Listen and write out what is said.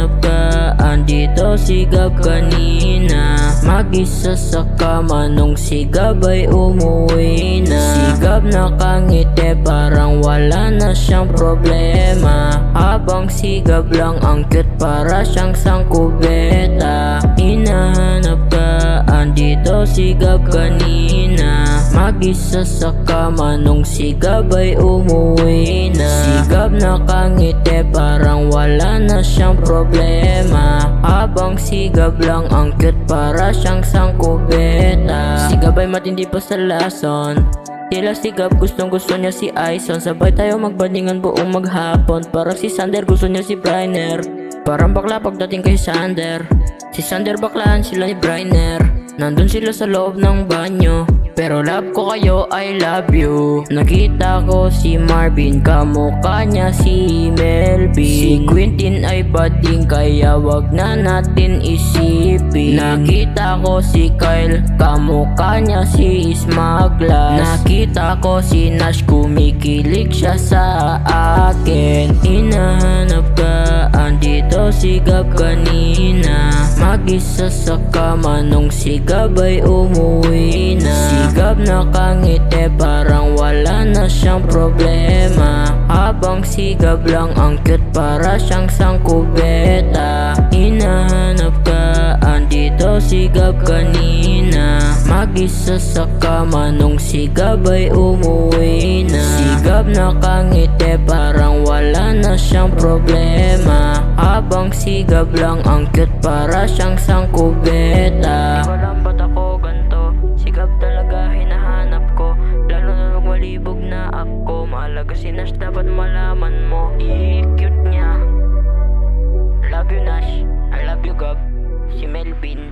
hinahanap ka, andito si Gab kanina. Mag-isa sa kama nung si Gab ay umuwi na. Si Gab nakangiti parang wala na siyang problema, habang si Gab lang ang cute para siyang sangkubeta. Hinahanap ka, andito si Gab kanina. Mag-isa sa kama nung si Gab ay umuwi na. Si Gab nakangiti parang wala na siyang problema, habang si Gab lang ang cute para siyang sangkubeta. Si Gab ay matindi pa sa lason, tila si Gab gustong gusto niya si Aison. Sabay tayo magbandingan buong maghapon. Parang si Sander gusto niya si Briner. Parang bakla pagdating kay Sander. Si Sander baklaan sila ni Briner. Nandun sila sa loob ng banyo, pero love ko kayo, I love you. Nakita ko si Marvin, kamukha niya si Melvin. Si Quintin ay bading, kaya wag na natin isipin. Nakita ko si Kyle, kamukha niya si Smaglas. Nakita ko si Nash, kumikilig siya sa akin. Hinahanap ka, andito si Gab kanina. Mag-isa sa kama nung si Gab ay umuwi na. Si Gab nakangiti parang wala na siyang problema, habang si Gab lang ang cute para siyang sangkubeta. Hinahanap ka, andito si Gab kanina. Mag-isa sa kama nung si Gab ay umuwi na. Si Gab nakangiti parang wala na siyang problema, habang si Gab lang ang cute para siyang sangkubeta. Di ko alam ba't ako ganto, si Gab talaga hinahanap ko. Lalo na nung malibog na ako, mahalaga si Nash, dapat malaman mo. I-cute niya. Love you Nash, I love you Gab. Si Melvin.